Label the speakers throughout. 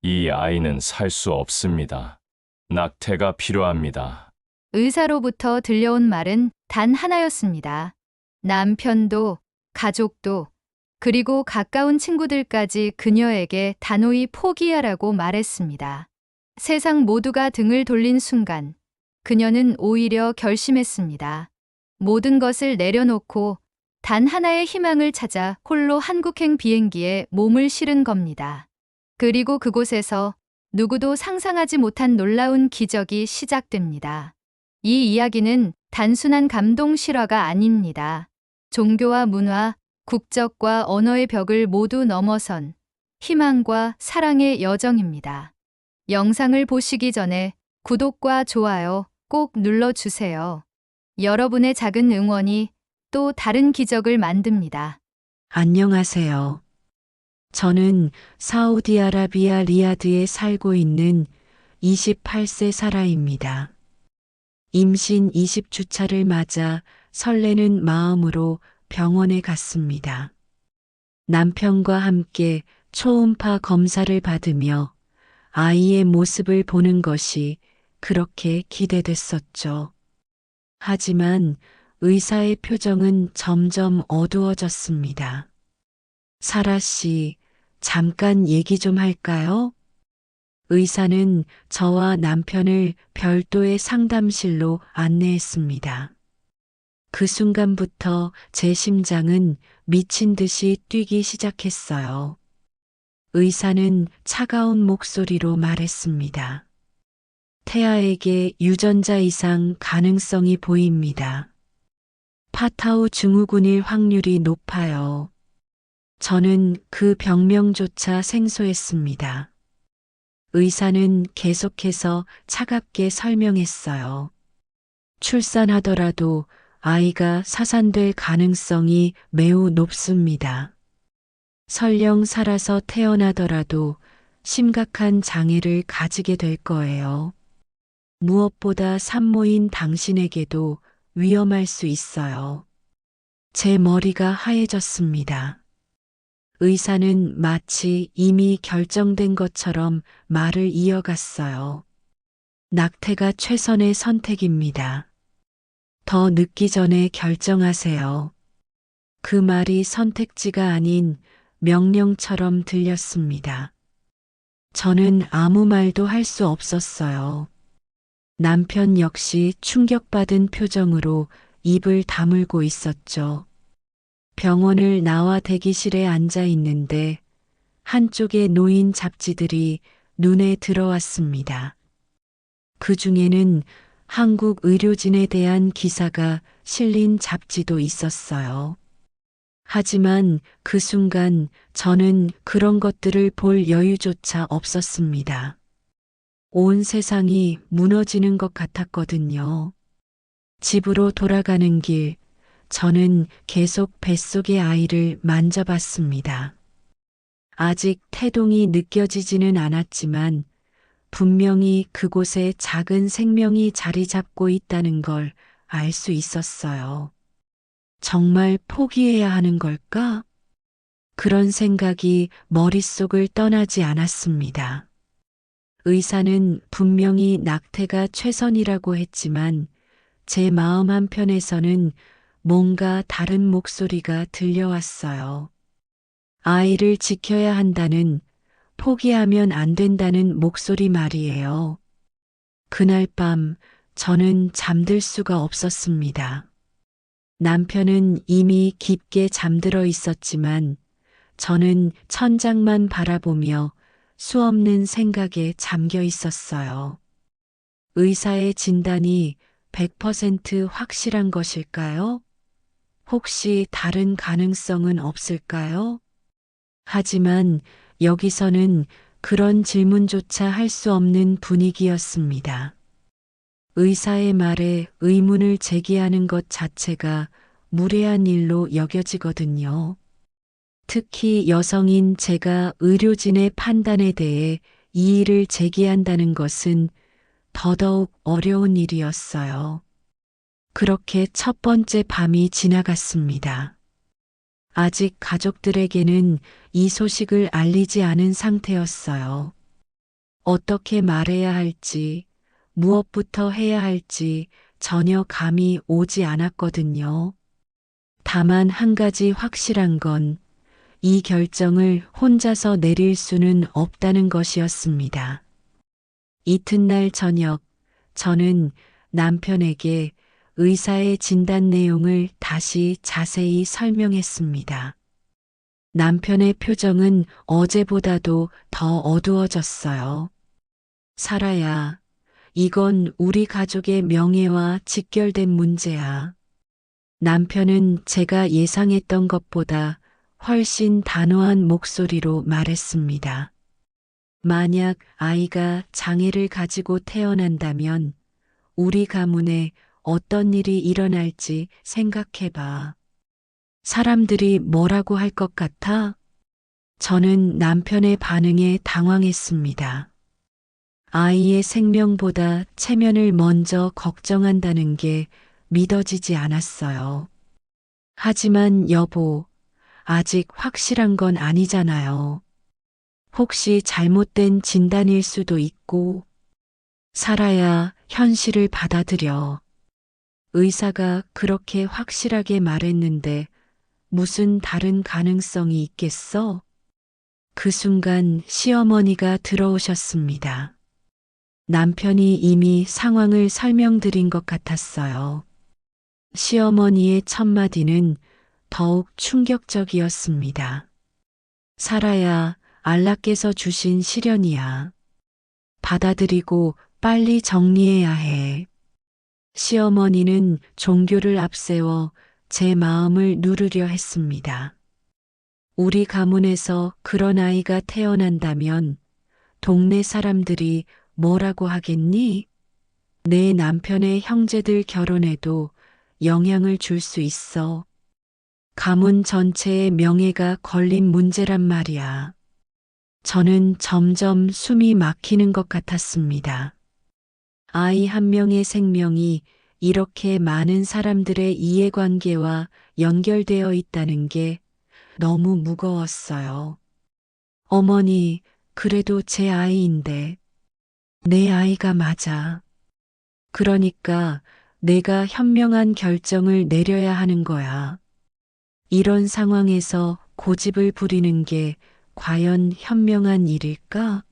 Speaker 1: 이 아이는 살 수 없습니다. 낙태가 필요합니다.
Speaker 2: 의사로부터 들려온 말은 단 하나였습니다. 남편도, 가족도, 그리고 가까운 친구들까지 그녀에게 단호히 포기하라고 말했습니다. 세상 모두가 등을 돌린 순간, 그녀는 오히려 결심했습니다. 모든 것을 내려놓고 단 하나의 희망을 찾아 홀로 한국행 비행기에 몸을 실은 겁니다. 그리고 그곳에서 누구도 상상하지 못한 놀라운 기적이 시작됩니다. 이 이야기는 단순한 감동 실화가 아닙니다. 종교와 문화, 국적과 언어의 벽을 모두 넘어선 희망과 사랑의 여정입니다. 영상을 보시기 전에 구독과 좋아요 꼭 눌러주세요. 여러분의 작은 응원이 또 다른 기적을 만듭니다.
Speaker 3: 안녕하세요. 저는 사우디아라비아 리야드에 살고 있는 28세 사라입니다. 임신 20주차를 맞아 설레는 마음으로 병원에 갔습니다. 남편과 함께 초음파 검사를 받으며 아이의 모습을 보는 것이 그렇게 기대됐었죠. 하지만 의사의 표정은 점점 어두워졌습니다. 사라 씨, 잠깐 얘기 좀 할까요? 의사는 저와 남편을 별도의 상담실로 안내했습니다. 그 순간부터 제 심장은 미친 듯이 뛰기 시작했어요. 의사는 차가운 목소리로 말했습니다. 태아에게 유전자 이상 가능성이 보입니다. 파타우 증후군일 확률이 높아요. 저는 그 병명조차 생소했습니다. 의사는 계속해서 차갑게 설명했어요. 출산하더라도 아이가 사산될 가능성이 매우 높습니다. 설령 살아서 태어나더라도 심각한 장애를 가지게 될 거예요. 무엇보다 산모인 당신에게도 위험할 수 있어요. 제 머리가 하얘졌습니다. 의사는 마치 이미 결정된 것처럼 말을 이어갔어요. 낙태가 최선의 선택입니다. 더 늦기 전에 결정하세요. 그 말이 선택지가 아닌 명령처럼 들렸습니다. 저는 아무 말도 할 수 없었어요. 남편 역시 충격받은 표정으로 입을 다물고 있었죠. 병원을 나와 대기실에 앉아 있는데 한쪽에 놓인 잡지들이 눈에 들어왔습니다. 그 중에는 한국 의료진에 대한 기사가 실린 잡지도 있었어요. 하지만 그 순간 저는 그런 것들을 볼 여유조차 없었습니다. 온 세상이 무너지는 것 같았거든요. 집으로 돌아가는 길, 저는 계속 뱃속의 아이를 만져봤습니다. 아직 태동이 느껴지지는 않았지만 분명히 그곳에 작은 생명이 자리 잡고 있다는 걸 알 수 있었어요. 정말 포기해야 하는 걸까? 그런 생각이 머릿속을 떠나지 않았습니다. 의사는 분명히 낙태가 최선이라고 했지만 제 마음 한편에서는 뭔가 다른 목소리가 들려왔어요. 아이를 지켜야 한다는, 포기하면 안 된다는 목소리 말이에요. 그날 밤 저는 잠들 수가 없었습니다. 남편은 이미 깊게 잠들어 있었지만 저는 천장만 바라보며 수없는 생각에 잠겨 있었어요. 의사의 진단이 100% 확실한 것일까요? 혹시 다른 가능성은 없을까요? 하지만 여기서는 그런 질문조차 할 수 없는 분위기였습니다. 의사의 말에 의문을 제기하는 것 자체가 무례한 일로 여겨지거든요. 특히 여성인 제가 의료진의 판단에 대해 이의를 제기한다는 것은 더더욱 어려운 일이었어요. 그렇게 첫 번째 밤이 지나갔습니다. 아직 가족들에게는 이 소식을 알리지 않은 상태였어요. 어떻게 말해야 할지, 무엇부터 해야 할지 전혀 감이 오지 않았거든요. 다만 한 가지 확실한 건 이 결정을 혼자서 내릴 수는 없다는 것이었습니다. 이튿날 저녁, 저는 남편에게 의사의 진단 내용을 다시 자세히 설명했습니다. 남편의 표정은 어제보다도 더 어두워졌어요. 사라야, 이건 우리 가족의 명예와 직결된 문제야. 남편은 제가 예상했던 것보다 훨씬 단호한 목소리로 말했습니다. 만약 아이가 장애를 가지고 태어난다면 우리 가문에 어떤 일이 일어날지 생각해봐. 사람들이 뭐라고 할 것 같아? 저는 남편의 반응에 당황했습니다. 아이의 생명보다 체면을 먼저 걱정한다는 게 믿어지지 않았어요. 하지만 여보, 아직 확실한 건 아니잖아요. 혹시 잘못된 진단일 수도 있고, 살아야 현실을 받아들여. 의사가 그렇게 확실하게 말했는데 무슨 다른 가능성이 있겠어? 그 순간 시어머니가 들어오셨습니다. 남편이 이미 상황을 설명드린 것 같았어요. 시어머니의 첫마디는 더욱 충격적이었습니다. 살아야 알라께서 주신 시련이야. 받아들이고 빨리 정리해야 해. 시어머니는 종교를 앞세워 제 마음을 누르려 했습니다. 우리 가문에서 그런 아이가 태어난다면 동네 사람들이 뭐라고 하겠니? 내 남편의 형제들 결혼에도 영향을 줄 수 있어. 가문 전체의 명예가 걸린 문제란 말이야. 저는 점점 숨이 막히는 것 같았습니다. 아이 한 명의 생명이 이렇게 많은 사람들의 이해관계와 연결되어 있다는 게 너무 무거웠어요. 어머니, 그래도 제 아이인데. 내 아이가 맞아. 그러니까 내가 현명한 결정을 내려야 하는 거야. 이런 상황에서 고집을 부리는 게 과연 현명한 일일까?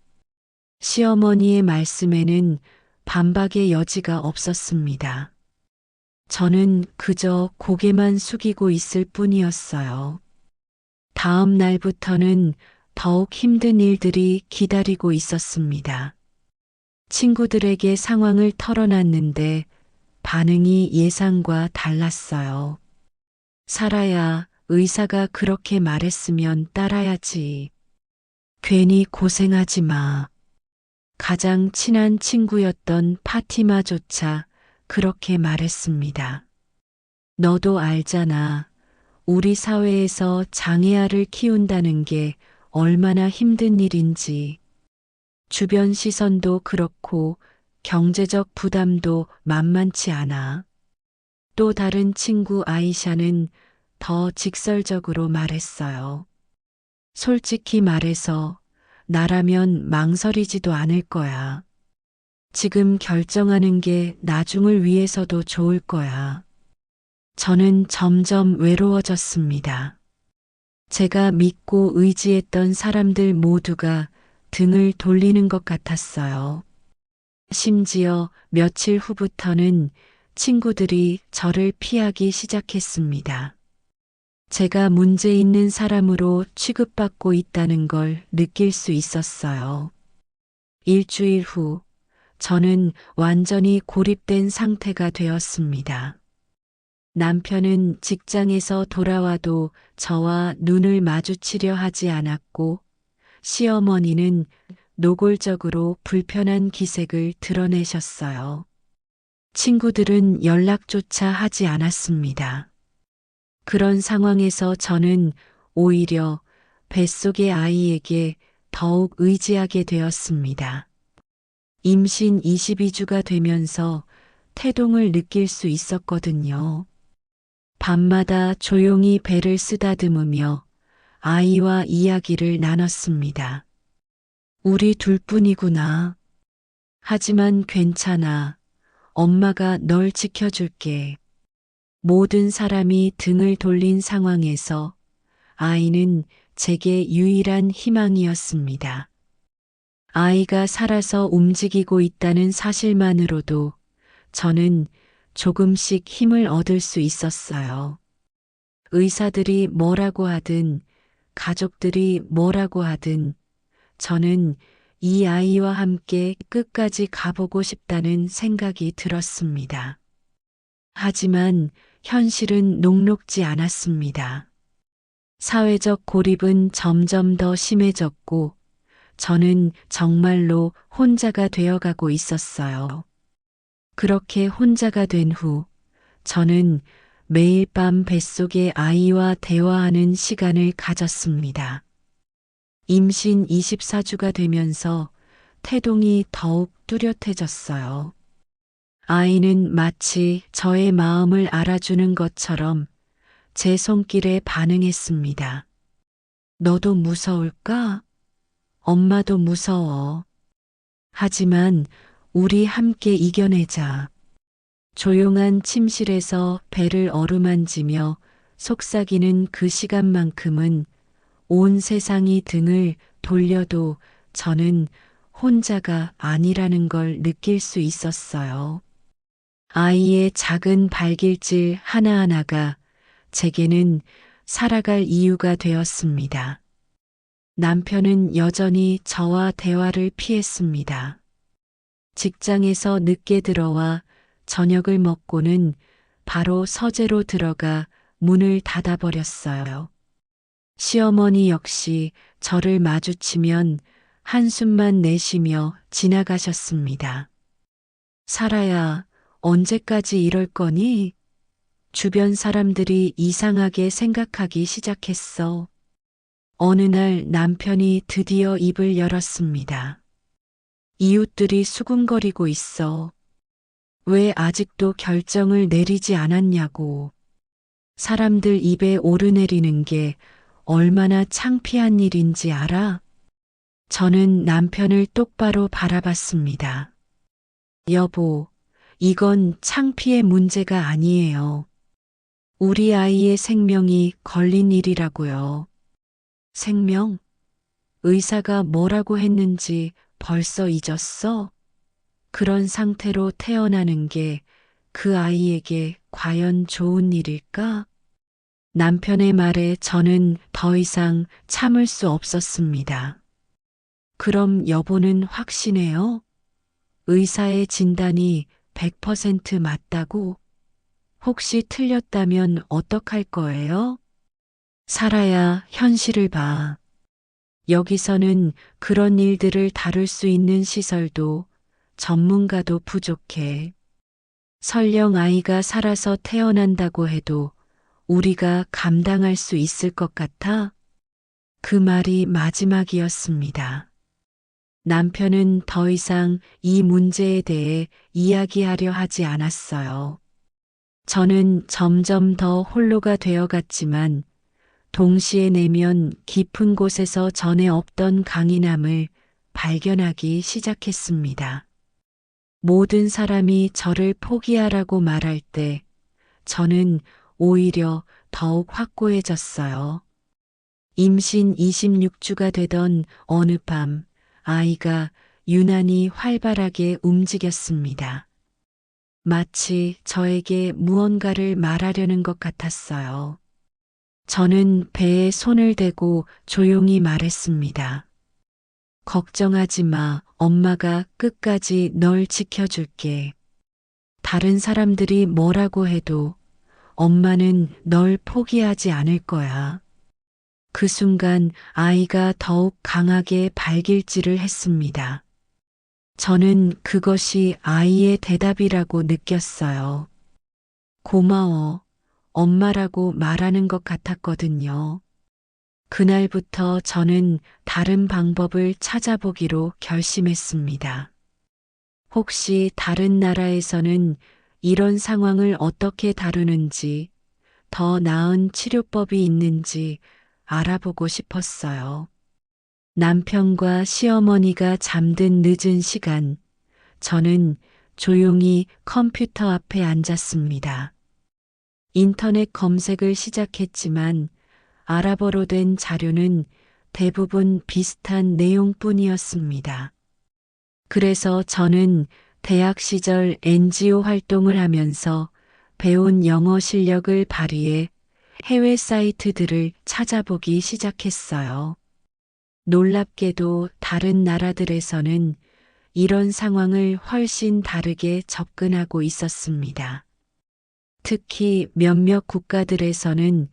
Speaker 3: 시어머니의 말씀에는 반박의 여지가 없었습니다. 저는 그저 고개만 숙이고 있을 뿐이었어요. 다음 날부터는 더욱 힘든 일들이 기다리고 있었습니다. 친구들에게 상황을 털어놨는데 반응이 예상과 달랐어요. 살아야 의사가 그렇게 말했으면 따라야지. 괜히 고생하지 마. 가장 친한 친구였던 파티마조차 그렇게 말했습니다. 너도 알잖아. 우리 사회에서 장애아를 키운다는 게 얼마나 힘든 일인지. 주변 시선도 그렇고 경제적 부담도 만만치 않아. 또 다른 친구 아이샤는 더 직설적으로 말했어요. 솔직히 말해서 나라면 망설이지도 않을 거야. 지금 결정하는 게 나중을 위해서도 좋을 거야. 저는 점점 외로워졌습니다. 제가 믿고 의지했던 사람들 모두가 등을 돌리는 것 같았어요. 심지어 며칠 후부터는 친구들이 저를 피하기 시작했습니다. 제가 문제 있는 사람으로 취급받고 있다는 걸 느낄 수 있었어요. 일주일 후, 저는 완전히 고립된 상태가 되었습니다. 남편은 직장에서 돌아와도 저와 눈을 마주치려 하지 않았고, 시어머니는 노골적으로 불편한 기색을 드러내셨어요. 친구들은 연락조차 하지 않았습니다. 그런 상황에서 저는 오히려 뱃속의 아이에게 더욱 의지하게 되었습니다. 임신 22주가 되면서 태동을 느낄 수 있었거든요. 밤마다 조용히 배를 쓰다듬으며 아이와 이야기를 나눴습니다. 우리 둘뿐이구나. 하지만 괜찮아. 엄마가 널 지켜줄게. 모든 사람이 등을 돌린 상황에서 아이는 제게 유일한 희망이었습니다. 아이가 살아서 움직이고 있다는 사실만으로도 저는 조금씩 힘을 얻을 수 있었어요. 의사들이 뭐라고 하든, 가족들이 뭐라고 하든, 저는 이 아이와 함께 끝까지 가보고 싶다는 생각이 들었습니다. 하지만 현실은 녹록지 않았습니다. 사회적 고립은 점점 더 심해졌고, 저는 정말로 혼자가 되어가고 있었어요. 그렇게 혼자가 된 후, 저는 매일 밤 뱃속의 아이와 대화하는 시간을 가졌습니다. 임신 24주가 되면서 태동이 더욱 뚜렷해졌어요. 아이는 마치 저의 마음을 알아주는 것처럼 제 손길에 반응했습니다. 너도 무서울까? 엄마도 무서워. 하지만 우리 함께 이겨내자. 조용한 침실에서 배를 어루만지며 속삭이는 그 시간만큼은 온 세상이 등을 돌려도 저는 혼자가 아니라는 걸 느낄 수 있었어요. 아이의 작은 발길질 하나하나가 제게는 살아갈 이유가 되었습니다. 남편은 여전히 저와 대화를 피했습니다. 직장에서 늦게 들어와 저녁을 먹고는 바로 서재로 들어가 문을 닫아버렸어요. 시어머니 역시 저를 마주치면 한숨만 내쉬며 지나가셨습니다. 살아야 언제까지 이럴 거니? 주변 사람들이 이상하게 생각하기 시작했어. 어느 날 남편이 드디어 입을 열었습니다. 이웃들이 수군거리고 있어. 왜 아직도 결정을 내리지 않았냐고. 사람들 입에 오르내리는 게 얼마나 창피한 일인지 알아? 저는 남편을 똑바로 바라봤습니다. 여보, 이건 창피의 문제가 아니에요. 우리 아이의 생명이 걸린 일이라고요. 생명? 의사가 뭐라고 했는지 벌써 잊었어? 그런 상태로 태어나는 게 그 아이에게 과연 좋은 일일까? 남편의 말에 저는 더 이상 참을 수 없었습니다. 그럼 여보는 확신해요? 의사의 진단이 100% 맞다고? 혹시 틀렸다면 어떡할 거예요? 살아야 현실을 봐. 여기서는 그런 일들을 다룰 수 있는 시설도 전문가도 부족해. 설령 아이가 살아서 태어난다고 해도 우리가 감당할 수 있을 것 같아? 그 말이 마지막이었습니다. 남편은 더 이상 이 문제에 대해 이야기하려 하지 않았어요. 저는 점점 더 홀로가 되어갔지만 동시에 내면 깊은 곳에서 전에 없던 강인함을 발견하기 시작했습니다. 모든 사람이 저를 포기하라고 말할 때 저는 오히려 더욱 확고해졌어요. 임신 26주가 되던 어느 밤 아이가 유난히 활발하게 움직였습니다. 마치 저에게 무언가를 말하려는 것 같았어요. 저는 배에 손을 대고 조용히 말했습니다. 걱정하지 마. 엄마가 끝까지 널 지켜줄게. 다른 사람들이 뭐라고 해도 엄마는 널 포기하지 않을 거야. 그 순간 아이가 더욱 강하게 발길질을 했습니다. 저는 그것이 아이의 대답이라고 느꼈어요. 고마워. 엄마라고 말하는 것 같았거든요. 그날부터 저는 다른 방법을 찾아보기로 결심했습니다. 혹시 다른 나라에서는 이런 상황을 어떻게 다루는지, 더 나은 치료법이 있는지 알아보고 싶었어요. 남편과 시어머니가 잠든 늦은 시간, 저는 조용히 컴퓨터 앞에 앉았습니다. 인터넷 검색을 시작했지만 아랍어로 된 자료는 대부분 비슷한 내용뿐이었습니다. 그래서 저는 대학 시절 NGO 활동을 하면서 배운 영어 실력을 발휘해 해외 사이트들을 찾아보기 시작했어요. 놀랍게도 다른 나라들에서는 이런 상황을 훨씬 다르게 접근하고 있었습니다. 특히 몇몇 국가들에서는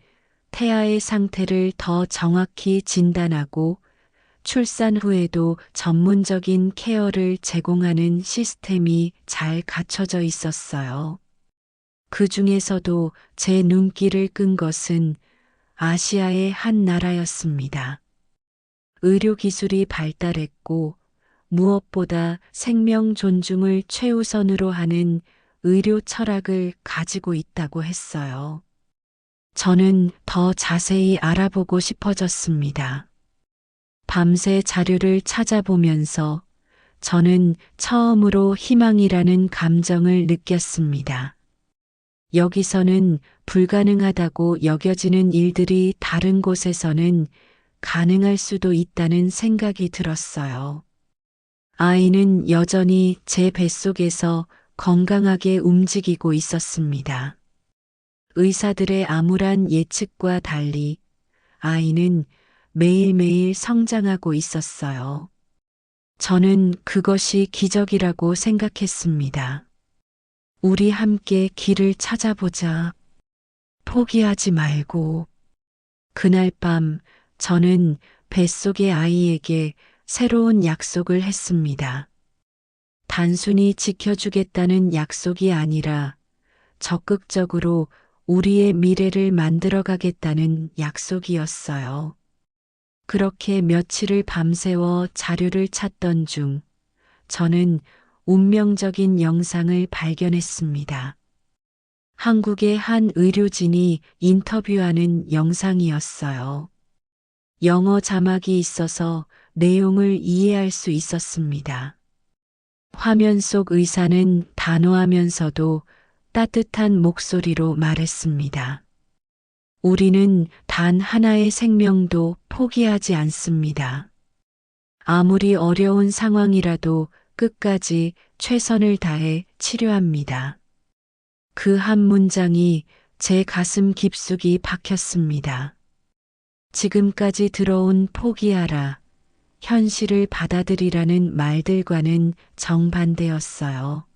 Speaker 3: 태아의 상태를 더 정확히 진단하고 출산 후에도 전문적인 케어를 제공하는 시스템이 잘 갖춰져 있었어요. 그 중에서도 제 눈길을 끈 것은 아시아의 한 나라였습니다. 의료기술이 발달했고 무엇보다 생명 존중을 최우선으로 하는 의료 철학을 가지고 있다고 했어요. 저는 더 자세히 알아보고 싶어졌습니다. 밤새 자료를 찾아보면서 저는 처음으로 희망이라는 감정을 느꼈습니다. 여기서는 불가능하다고 여겨지는 일들이 다른 곳에서는 가능할 수도 있다는 생각이 들었어요. 아이는 여전히 제 뱃속에서 건강하게 움직이고 있었습니다. 의사들의 암울한 예측과 달리 아이는 매일매일 성장하고 있었어요. 저는 그것이 기적이라고 생각했습니다. 우리 함께 길을 찾아보자. 포기하지 말고. 그날 밤 저는 뱃속의 아이에게 새로운 약속을 했습니다. 단순히 지켜주겠다는 약속이 아니라 적극적으로 우리의 미래를 만들어가겠다는 약속이었어요. 그렇게 며칠을 밤새워 자료를 찾던 중 저는 운명적인 영상을 발견했습니다. 한국의 한 의료진이 인터뷰하는 영상이었어요. 영어 자막이 있어서 내용을 이해할 수 있었습니다. 화면 속 의사는 단호하면서도 따뜻한 목소리로 말했습니다. 우리는 단 하나의 생명도 포기하지 않습니다. 아무리 어려운 상황이라도 끝까지 최선을 다해 치료합니다. 그 한 문장이 제 가슴 깊숙이 박혔습니다. 지금까지 들어온 포기하라, 현실을 받아들이라는 말들과는 정반대였어요.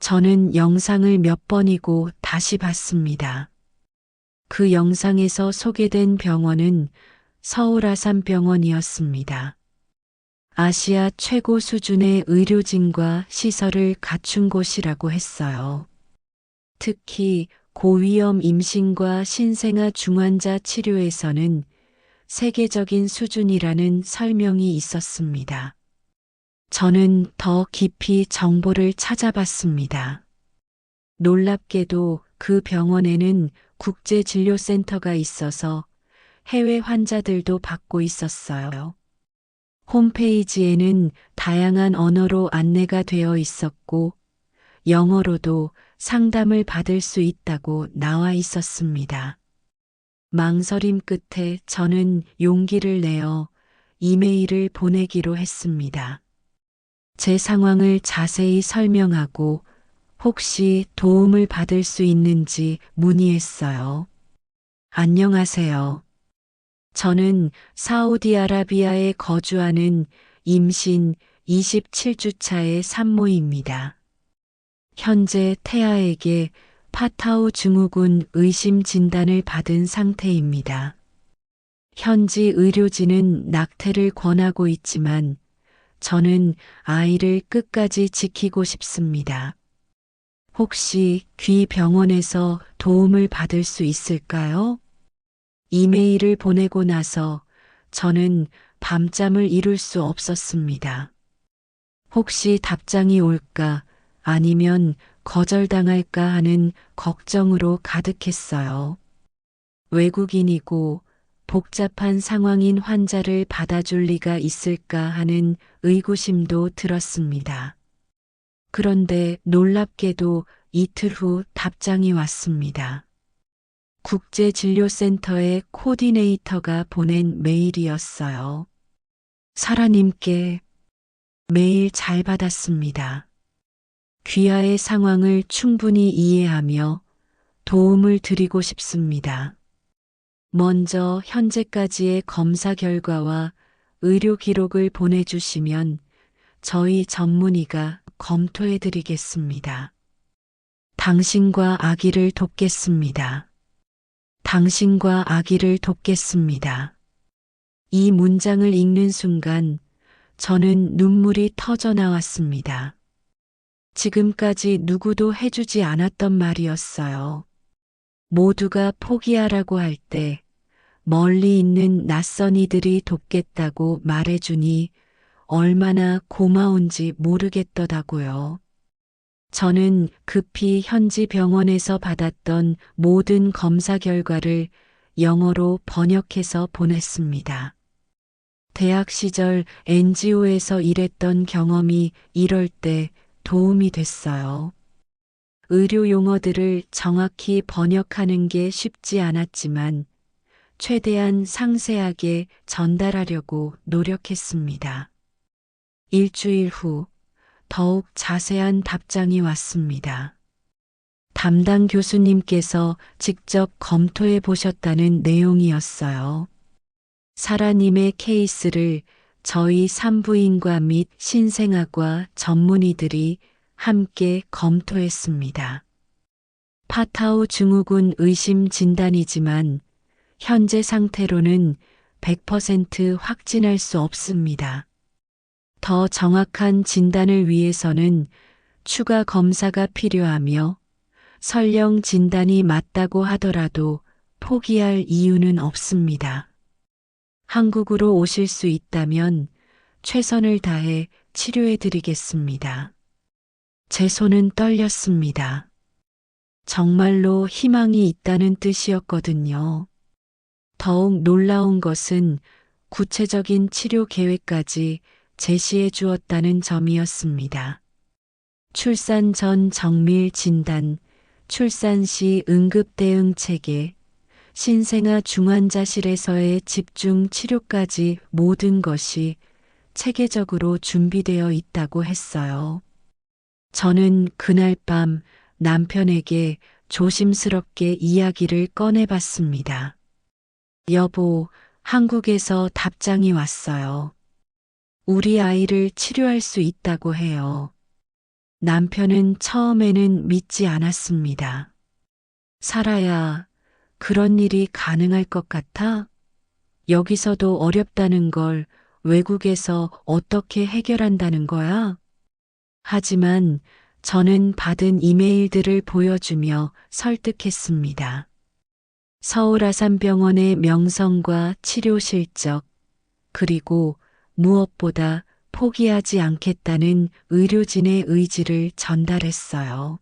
Speaker 3: 저는 영상을 몇 번이고 다시 봤습니다. 그 영상에서 소개된 병원은 서울 아산병원이었습니다. 아시아 최고 수준의 의료진과 시설을 갖춘 곳이라고 했어요. 특히 고위험 임신과 신생아 중환자 치료에서는 세계적인 수준이라는 설명이 있었습니다. 저는 더 깊이 정보를 찾아봤습니다. 놀랍게도 그 병원에는 국제진료센터가 있어서 해외 환자들도 받고 있었어요. 홈페이지에는 다양한 언어로 안내가 되어 있었고 영어로도 상담을 받을 수 있다고 나와 있었습니다. 망설임 끝에 저는 용기를 내어 이메일을 보내기로 했습니다. 제 상황을 자세히 설명하고 혹시 도움을 받을 수 있는지 문의했어요. 안녕하세요. 저는 사우디아라비아에 거주하는 임신 27주차의 산모입니다. 현재 태아에게 파타우 증후군 의심 진단을 받은 상태입니다. 현지 의료진은 낙태를 권하고 있지만 저는 아이를 끝까지 지키고 싶습니다. 혹시 귀 병원에서 도움을 받을 수 있을까요? 이메일을 보내고 나서 저는 밤잠을 이룰 수 없었습니다. 혹시 답장이 올까 아니면 거절당할까 하는 걱정으로 가득했어요. 외국인이고 복잡한 상황인 환자를 받아줄 리가 있을까 하는 의구심도 들었습니다. 그런데 놀랍게도 이틀 후 답장이 왔습니다. 국제진료센터의 코디네이터가 보낸 메일이었어요. 사라님께 메일 잘 받았습니다. 귀하의 상황을 충분히 이해하며 도움을 드리고 싶습니다. 먼저 현재까지의 검사 결과와 의료 기록을 보내주시면 저희 전문의가 검토해 드리겠습니다. 당신과 아기를 돕겠습니다. 당신과 아기를 돕겠습니다. 이 문장을 읽는 순간 저는 눈물이 터져 나왔습니다. 지금까지 누구도 해주지 않았던 말이었어요. 모두가 포기하라고 할 때 멀리 있는 낯선 이들이 돕겠다고 말해주니 얼마나 고마운지 모르겠더라고요. 저는 급히 현지 병원에서 받았던 모든 검사 결과를 영어로 번역해서 보냈습니다. 대학 시절 NGO에서 일했던 경험이 이럴 때 도움이 됐어요. 의료 용어들을 정확히 번역하는 게 쉽지 않았지만 최대한 상세하게 전달하려고 노력했습니다. 일주일 후 더욱 자세한 답장이 왔습니다. 담당 교수님께서 직접 검토해 보셨다는 내용이었어요. 사라님의 케이스를 저희 산부인과 및 신생아과 전문의들이 함께 검토했습니다. 파타우 증후군 의심 진단이지만 현재 상태로는 100% 확진할 수 없습니다. 더 정확한 진단을 위해서는 추가 검사가 필요하며 설령 진단이 맞다고 하더라도 포기할 이유는 없습니다. 한국으로 오실 수 있다면 최선을 다해 치료해 드리겠습니다. 제 손은 떨렸습니다. 정말로 희망이 있다는 뜻이었거든요. 더욱 놀라운 것은 구체적인 치료 계획까지 제시해 주었다는 점이었습니다. 출산 전 정밀 진단, 출산 시 응급 대응 체계, 신생아 중환자실에서의 집중 치료까지 모든 것이 체계적으로 준비되어 있다고 했어요. 저는 그날 밤 남편에게 조심스럽게 이야기를 꺼내봤습니다. 여보, 한국에서 답장이 왔어요. 우리 아이를 치료할 수 있다고 해요. 남편은 처음에는 믿지 않았습니다. 사라야, 그런 일이 가능할 것 같아? 여기서도 어렵다는 걸 외국에서 어떻게 해결한다는 거야? 하지만 저는 받은 이메일들을 보여주며 설득했습니다. 서울 아산병원의 명성과 치료 실적, 그리고 무엇보다 포기하지 않겠다는 의료진의 의지를 전달했어요.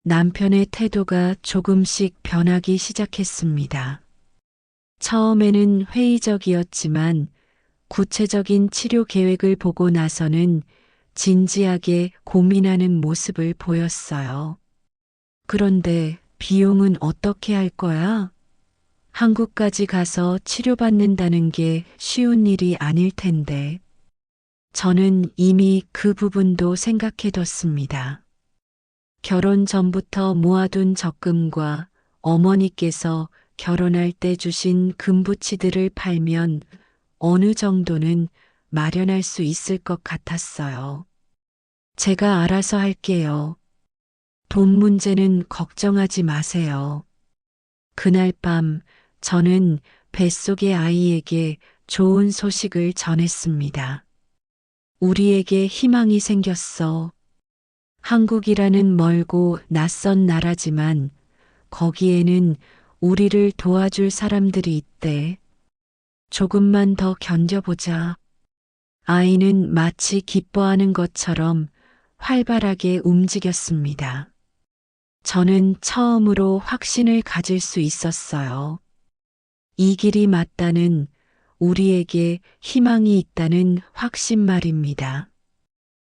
Speaker 3: 남편의 태도가 조금씩 변하기 시작했습니다. 처음에는 회의적이었지만 구체적인 치료 계획을 보고 나서는 진지하게 고민하는 모습을 보였어요. 그런데 비용은 어떻게 할 거야? 한국까지 가서 치료받는다는 게 쉬운 일이 아닐 텐데. 저는 이미 그 부분도 생각해뒀습니다. 결혼 전부터 모아둔 적금과 어머니께서 결혼할 때 주신 금부치들을 팔면 어느 정도는 마련할 수 있을 것 같았어요. 제가 알아서 할게요. 돈 문제는 걱정하지 마세요. 그날 밤 저는 뱃속의 아이에게 좋은 소식을 전했습니다. 우리에게 희망이 생겼어. 한국이라는 멀고 낯선 나라지만 거기에는 우리를 도와줄 사람들이 있대. 조금만 더 견뎌보자. 아이는 마치 기뻐하는 것처럼 활발하게 움직였습니다. 저는 처음으로 확신을 가질 수 있었어요. 이 길이 맞다는, 우리에게 희망이 있다는 확신 말입니다.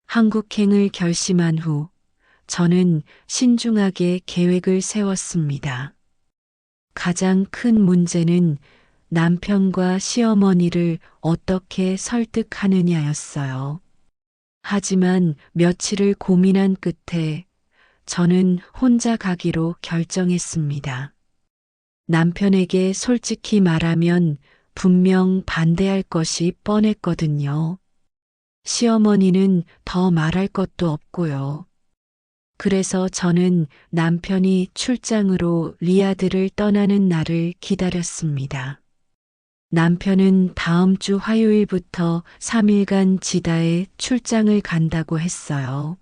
Speaker 3: 한국행을 결심한 후 저는 신중하게 계획을 세웠습니다. 가장 큰 문제는 남편과 시어머니를 어떻게 설득하느냐였어요. 하지만 며칠을 고민한 끝에 저는 혼자 가기로 결정했습니다. 남편에게 솔직히 말하면 분명 반대할 것이 뻔했거든요. 시어머니는 더 말할 것도 없고요. 그래서 저는 남편이 출장으로 리야드를 떠나는 날을 기다렸습니다. 남편은 다음 주 화요일부터 3일간 지다에 출장을 간다고 했어요.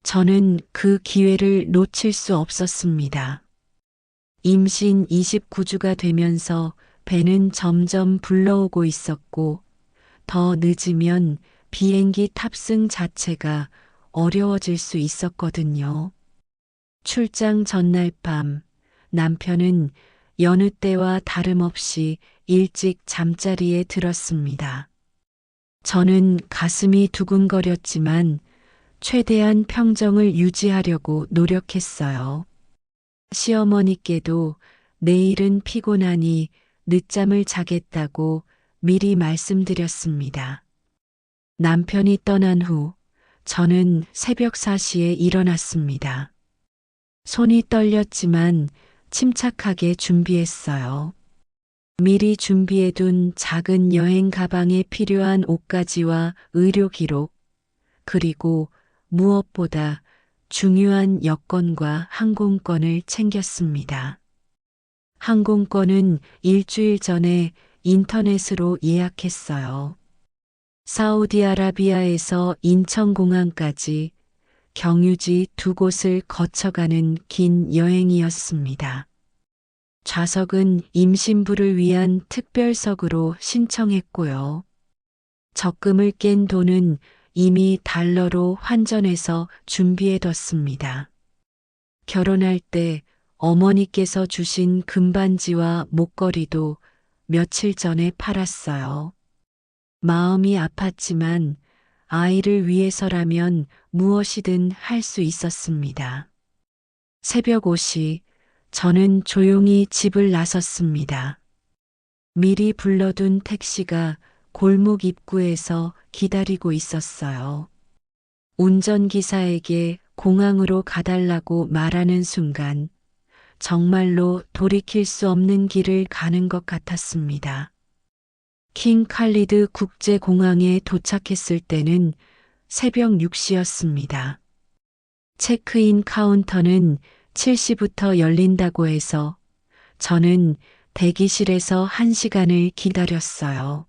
Speaker 3: 저는 그 기회를 놓칠 수 없었습니다. 임신 29주가 되면서 배는 점점 불러오고 있었고, 더 늦으면 비행기 탑승 자체가 어려워질 수 있었거든요. 출장 전날 밤, 남편은 여느 때와 다름없이 일찍 잠자리에 들었습니다. 저는 가슴이 두근거렸지만 최대한 평정을 유지하려고 노력했어요. 시어머니께도 내일은 피곤하니 늦잠을 자겠다고 미리 말씀드렸습니다. 남편이 떠난 후 저는 새벽 4시에 일어났습니다. 손이 떨렸지만 침착하게 준비했어요. 미리 준비해둔 작은 여행 가방에 필요한 옷가지와 의료 기록, 그리고 무엇보다 중요한 여권과 항공권을 챙겼습니다. 항공권은 일주일 전에 인터넷으로 예약했어요. 사우디아라비아에서 인천공항까지 경유지 2곳을 거쳐가는 긴 여행이었습니다. 좌석은 임신부를 위한 특별석으로 신청했고요. 적금을 깬 돈은 이미 달러로 환전해서 준비해뒀습니다. 결혼할 때 어머니께서 주신 금반지와 목걸이도 며칠 전에 팔았어요. 마음이 아팠지만 아이를 위해서라면 무엇이든 할 수 있었습니다. 새벽 5시 저는 조용히 집을 나섰습니다. 미리 불러둔 택시가 골목 입구에서 기다리고 있었어요. 운전기사에게 공항으로 가달라고 말하는 순간 정말로 돌이킬 수 없는 길을 가는 것 같았습니다. 킹 칼리드 국제공항에 도착했을 때는 새벽 6시였습니다. 체크인 카운터는 7시부터 열린다고 해서 저는 대기실에서 1시간을 기다렸어요.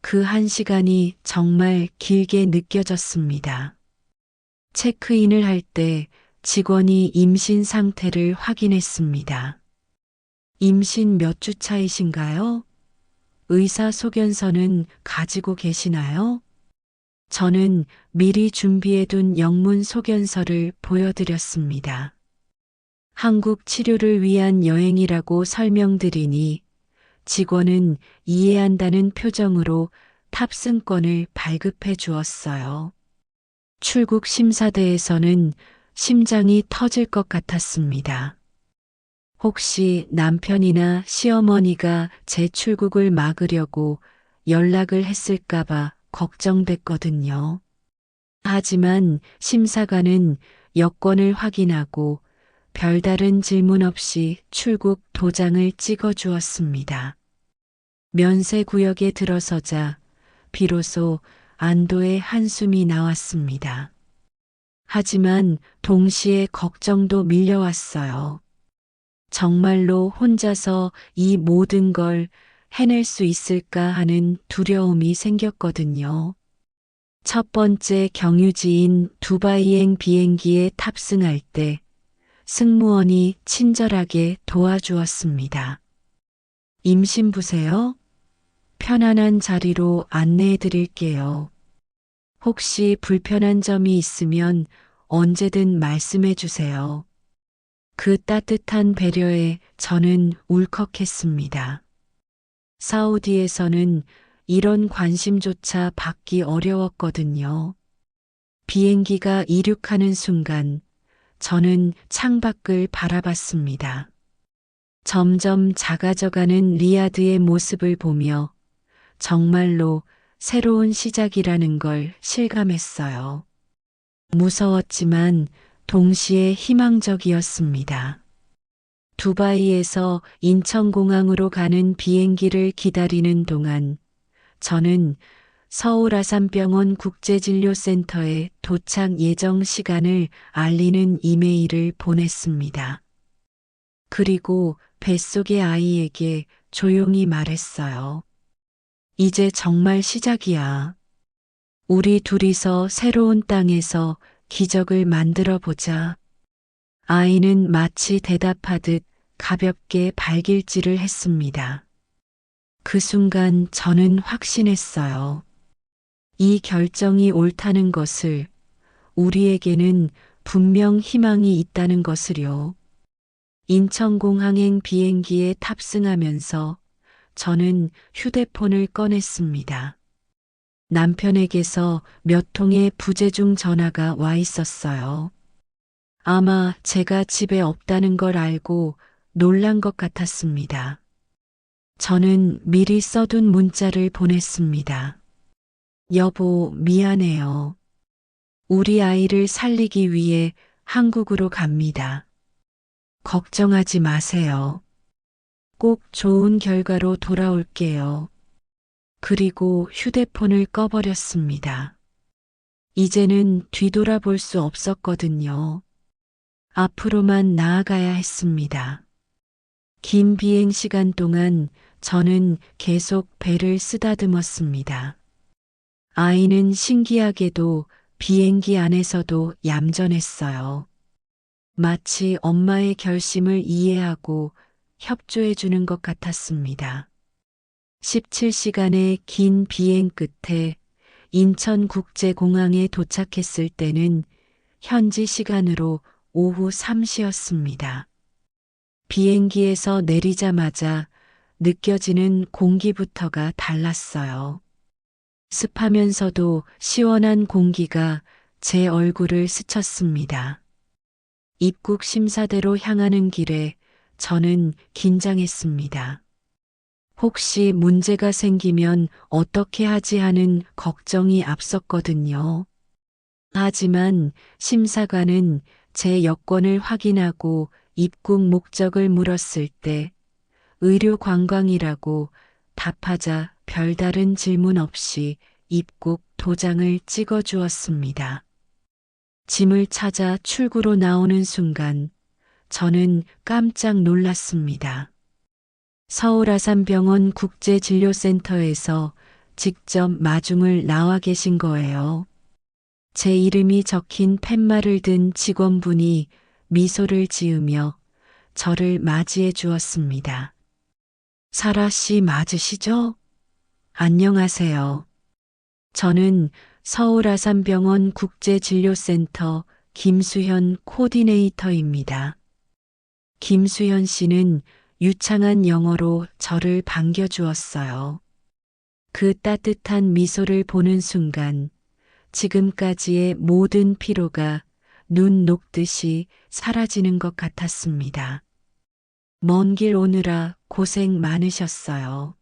Speaker 3: 그 1시간이 정말 길게 느껴졌습니다. 체크인을 할 때 직원이 임신 상태를 확인했습니다. 임신 몇 주 차이신가요? 의사소견서는 가지고 계시나요? 저는 미리 준비해둔 영문 소견서를 보여드렸습니다. 한국 치료를 위한 여행이라고 설명드리니 직원은 이해한다는 표정으로 탑승권을 발급해 주었어요. 출국 심사대에서는 심장이 터질 것 같았습니다. 혹시 남편이나 시어머니가 제 출국을 막으려고 연락을 했을까봐 걱정됐거든요. 하지만 심사관은 여권을 확인하고 별다른 질문 없이 출국 도장을 찍어 주었습니다. 면세 구역에 들어서자 비로소 안도의 한숨이 나왔습니다. 하지만 동시에 걱정도 밀려왔어요. 정말로 혼자서 이 모든 걸 해낼 수 있을까 하는 두려움이 생겼거든요. 첫 번째 경유지인 두바이행 비행기에 탑승할 때 승무원이 친절하게 도와주었습니다. 임신부세요? 편안한 자리로 안내해 드릴게요. 혹시 불편한 점이 있으면 언제든 말씀해 주세요. 그 따뜻한 배려에 저는 울컥했습니다. 사우디에서는 이런 관심조차 받기 어려웠거든요. 비행기가 이륙하는 순간 저는 창밖을 바라봤습니다. 점점 작아져가는 리야드의 모습을 보며 정말로 새로운 시작이라는 걸 실감했어요. 무서웠지만 동시에 희망적이었습니다. 두바이에서 인천공항으로 가는 비행기를 기다리는 동안 저는 서울 아산병원 국제진료센터에 도착 예정 시간을 알리는 이메일을 보냈습니다. 그리고 뱃속의 아이에게 조용히 말했어요. 이제 정말 시작이야. 우리 둘이서 새로운 땅에서 기적을 만들어 보자. 아이는 마치 대답하듯 가볍게 발길질을 했습니다. 그 순간 저는 확신했어요. 이 결정이 옳다는 것을, 우리에게는 분명 희망이 있다는 것을요. 인천공항행 비행기에 탑승하면서 저는 휴대폰을 꺼냈습니다. 남편에게서 몇 통의 부재중 전화가 와 있었어요. 아마 제가 집에 없다는 걸 알고 놀란 것 같았습니다. 저는 미리 써둔 문자를 보냈습니다. 여보, 미안해요. 우리 아이를 살리기 위해 한국으로 갑니다. 걱정하지 마세요. 꼭 좋은 결과로 돌아올게요. 그리고 휴대폰을 꺼버렸습니다. 이제는 뒤돌아볼 수 없었거든요. 앞으로만 나아가야 했습니다. 긴 비행 시간 동안 저는 계속 배를 쓰다듬었습니다. 아이는 신기하게도 비행기 안에서도 얌전했어요. 마치 엄마의 결심을 이해하고 협조해 주는 것 같았습니다. 17시간의 긴 비행 끝에 인천국제공항에 도착했을 때는 현지 시간으로 오후 3시였습니다. 비행기에서 내리자마자 느껴지는 공기부터가 달랐어요. 습하면서도 시원한 공기가 제 얼굴을 스쳤습니다. 입국 심사대로 향하는 길에 저는 긴장했습니다. 혹시 문제가 생기면 어떻게 하지 하는 걱정이 앞섰거든요. 하지만 심사관은 제 여권을 확인하고 입국 목적을 물었을 때 의료 관광이라고 답하자 별다른 질문 없이 입국 도장을 찍어 주었습니다. 짐을 찾아 출구로 나오는 순간 저는 깜짝 놀랐습니다. 서울 아산병원 국제진료센터에서 직접 마중을 나와 계신 거예요. 제 이름이 적힌 팻말을 든 직원분이 미소를 지으며 저를 맞이해 주었습니다. 사라 씨 맞으시죠? 안녕하세요. 저는 서울 아산병원 국제진료센터 김수현 코디네이터입니다. 김수현 씨는 유창한 영어로 저를 반겨주었어요. 그 따뜻한 미소를 보는 순간 지금까지의 모든 피로가 눈 녹듯이 사라지는 것 같았습니다. 먼 길 오느라 고생 많으셨어요.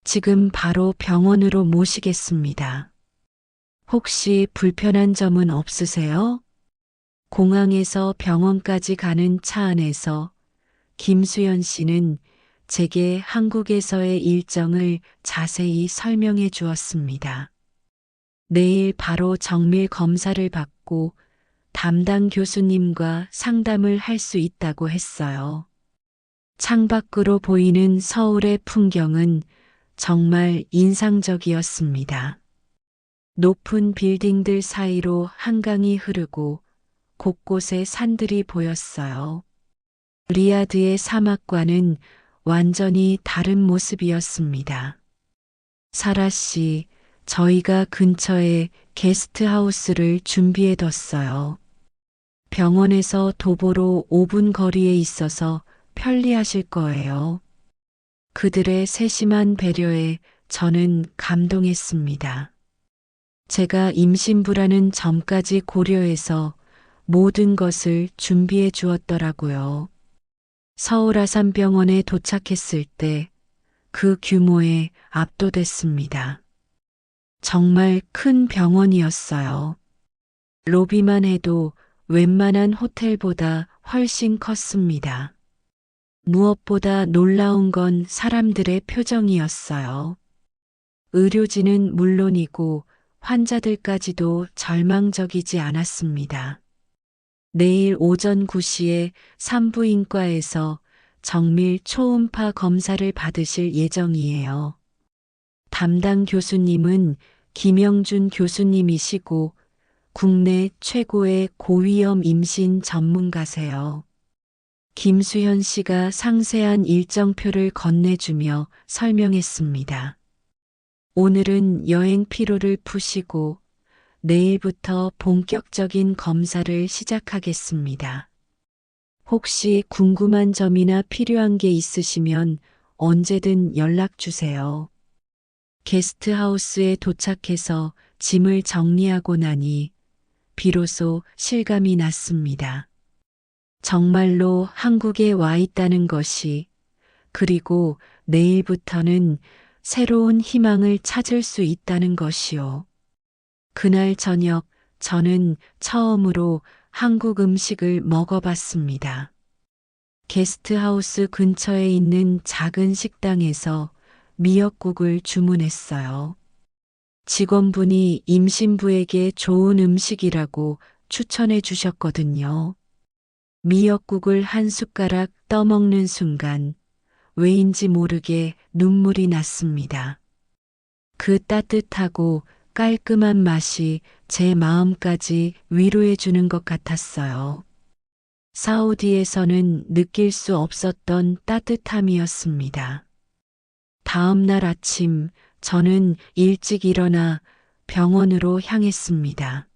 Speaker 3: 지금 바로 병원으로 모시겠습니다. 혹시 불편한 점은 없으세요? 공항에서 병원까지 가는 차 안에서 김수연 씨는 제게 한국에서의 일정을 자세히 설명해 주었습니다. 내일 바로 정밀 검사를 받고 담당 교수님과 상담을 할 수 있다고 했어요. 창밖으로 보이는 서울의 풍경은 정말 인상적이었습니다. 높은 빌딩들 사이로 한강이 흐르고 곳곳에 산들이 보였어요. 리야드의 사막과는 완전히 다른 모습이었습니다. 사라 씨, 저희가 근처에 게스트하우스를 준비해뒀어요. 병원에서 도보로 5분 거리에 있어서 편리하실 거예요. 그들의 세심한 배려에 저는 감동했습니다. 제가 임신부라는 점까지 고려해서 모든 것을 준비해 주었더라고요. 서울 아산병원에 도착했을 때 그 규모에 압도됐습니다. 정말 큰 병원이었어요. 로비만 해도 웬만한 호텔보다 훨씬 컸습니다. 무엇보다 놀라운 건 사람들의 표정이었어요. 의료진은 물론이고 환자들까지도 절망적이지 않았습니다. 내일 오전 9시에 산부인과에서 정밀 초음파 검사를 받으실 예정이에요. 담당 교수님은 김영준 교수님이시고 국내 최고의 고위험 임신 전문가세요. 김수현 씨가 상세한 일정표를 건네주며 설명했습니다. 오늘은 여행 피로를 푸시고 내일부터 본격적인 검사를 시작하겠습니다. 혹시 궁금한 점이나 필요한 게 있으시면 언제든 연락 주세요. 게스트하우스에 도착해서 짐을 정리하고 나니 비로소 실감이 났습니다. 정말로 한국에 와 있다는 것이, 그리고 내일부터는 새로운 희망을 찾을 수 있다는 것이요. 그날 저녁 저는 처음으로 한국 음식을 먹어봤습니다. 게스트하우스 근처에 있는 작은 식당에서 미역국을 주문했어요. 직원분이 임신부에게 좋은 음식이라고 추천해 주셨거든요. 미역국을 한 숟가락 떠먹는 순간 왜인지 모르게 눈물이 났습니다. 그 따뜻하고 깔끔한 맛이 제 마음까지 위로해 주는 것 같았어요. 사우디에서는 느낄 수 없었던 따뜻함이었습니다. 다음 날 아침 저는 일찍 일어나 병원으로 향했습니다.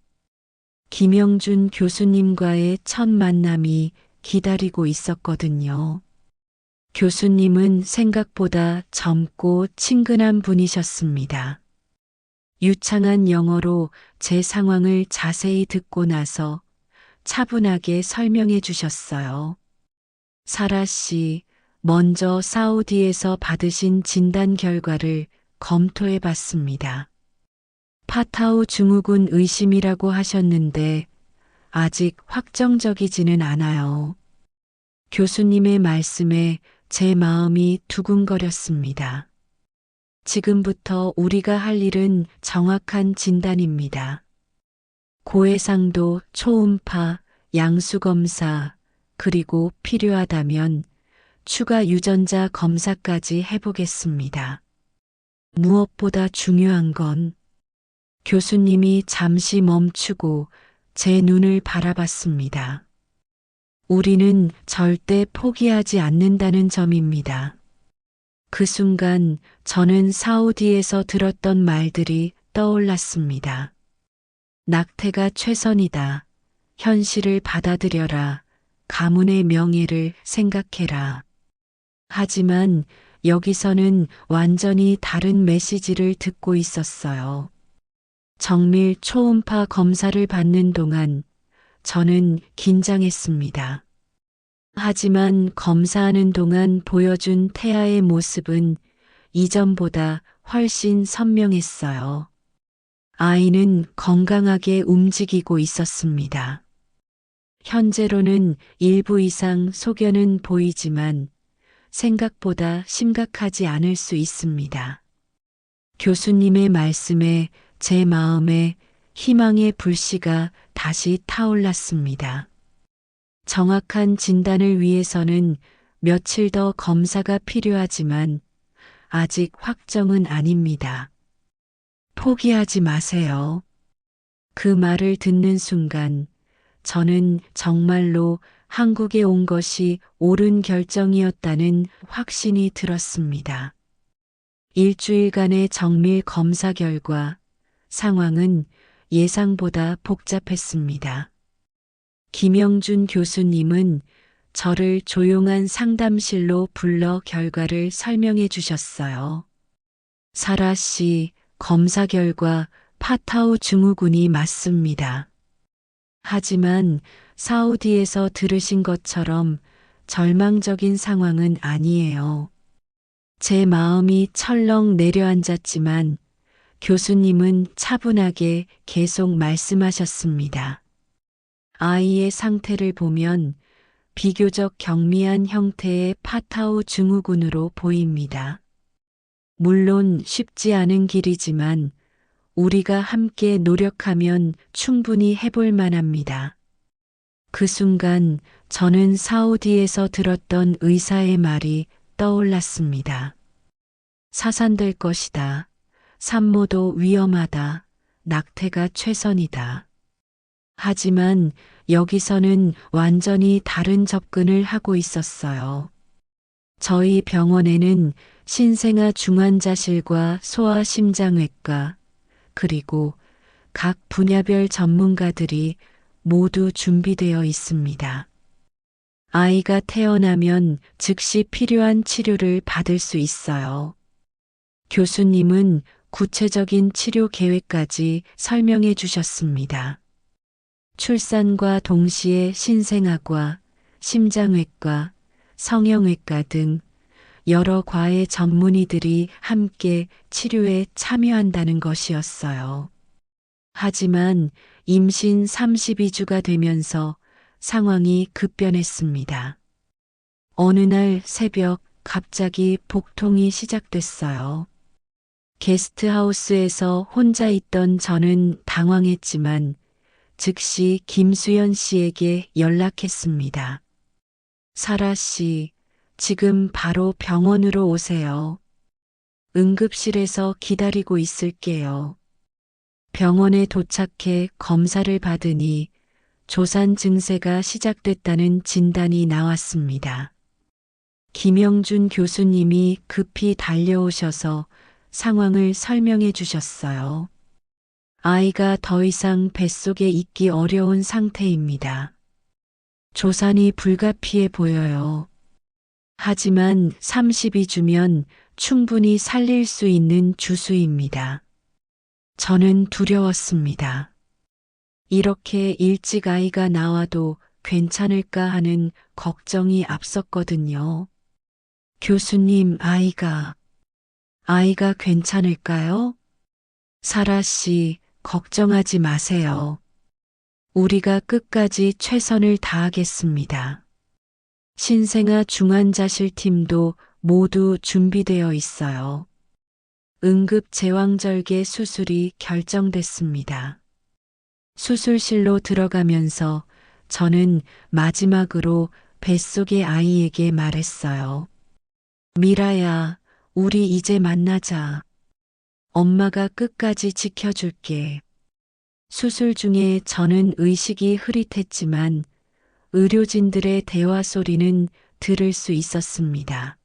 Speaker 3: 김영준 교수님과의 첫 만남이 기다리고 있었거든요. 교수님은 생각보다 젊고 친근한 분이셨습니다. 유창한 영어로 제 상황을 자세히 듣고 나서 차분하게 설명해 주셨어요. 사라 씨, 먼저 사우디에서 받으신 진단 결과를 검토해 봤습니다. 파타우 증후군 의심이라고 하셨는데 아직 확정적이지는 않아요. 교수님의 말씀에 제 마음이 두근거렸습니다. 지금부터 우리가 할 일은 정확한 진단입니다. 고해상도, 초음파, 양수검사, 그리고 필요하다면 추가 유전자 검사까지 해보겠습니다. 무엇보다 중요한 건 교수님이 잠시 멈추고 제 눈을 바라봤습니다. 우리는 절대 포기하지 않는다는 점입니다. 그 순간 저는 사우디에서 들었던 말들이 떠올랐습니다. 낙태가 최선이다. 현실을 받아들여라. 가문의 명예를 생각해라. 하지만 여기서는 완전히 다른 메시지를 듣고 있었어요. 정밀 초음파 검사를 받는 동안 저는 긴장했습니다. 하지만 검사하는 동안 보여준 태아의 모습은 이전보다 훨씬 선명했어요. 아이는 건강하게 움직이고 있었습니다. 현재로는 일부 이상 소견은 보이지만 생각보다 심각하지 않을 수 있습니다. 교수님의 말씀에 제 마음에 희망의 불씨가 다시 타올랐습니다. 정확한 진단을 위해서는 며칠 더 검사가 필요하지만 아직 확정은 아닙니다. 포기하지 마세요. 그 말을 듣는 순간 저는 정말로 한국에 온 것이 옳은 결정이었다는 확신이 들었습니다. 일주일간의 정밀 검사 결과 상황은 예상보다 복잡했습니다. 김영준 교수님은 저를 조용한 상담실로 불러 결과를 설명해 주셨어요. 사라 씨, 검사 결과 파타우 증후군이 맞습니다. 하지만 사우디에서 들으신 것처럼 절망적인 상황은 아니에요. 제 마음이 철렁 내려앉았지만 교수님은 차분하게 계속 말씀하셨습니다. 아이의 상태를 보면 비교적 경미한 형태의 파타우 증후군으로 보입니다. 물론 쉽지 않은 길이지만 우리가 함께 노력하면 충분히 해볼 만합니다. 그 순간 저는 사우디에서 들었던 의사의 말이 떠올랐습니다. 사산될 것이다. 산모도 위험하다. 낙태가 최선이다. 하지만 여기서는 완전히 다른 접근을 하고 있었어요. 저희 병원에는 신생아 중환자실과 소아심장외과, 그리고 각 분야별 전문가들이 모두 준비되어 있습니다. 아이가 태어나면 즉시 필요한 치료를 받을 수 있어요. 교수님은 구체적인 치료 계획까지 설명해 주셨습니다. 출산과 동시에 신생아과, 심장외과, 성형외과 등 여러 과의 전문의들이 함께 치료에 참여한다는 것이었어요. 하지만 임신 32주가 되면서 상황이 급변했습니다. 어느 날 새벽 갑자기 복통이 시작됐어요. 게스트하우스에서 혼자 있던 저는 당황했지만 즉시 김수연 씨에게 연락했습니다. 사라 씨, 지금 바로 병원으로 오세요. 응급실에서 기다리고 있을게요. 병원에 도착해 검사를 받으니 조산 증세가 시작됐다는 진단이 나왔습니다. 김영준 교수님이 급히 달려오셔서 상황을 설명해 주셨어요. 아이가 더 이상 뱃속에 있기 어려운 상태입니다. 조산이 불가피해 보여요. 하지만 32주면 충분히 살릴 수 있는 주수입니다. 저는 두려웠습니다. 이렇게 일찍 아이가 나와도 괜찮을까 하는 걱정이 앞섰거든요. 교수님, 아이가 괜찮을까요? 사라 씨, 걱정하지 마세요. 우리가 끝까지 최선을 다하겠습니다. 신생아 중환자실 팀도 모두 준비되어 있어요. 응급 제왕절개 수술이 결정됐습니다. 수술실로 들어가면서 저는 마지막으로 뱃속의 아이에게 말했어요. 미라야, 우리 이제 만나자. 엄마가 끝까지 지켜줄게. 수술 중에 저는 의식이 흐릿했지만 의료진들의 대화 소리는 들을 수 있었습니다.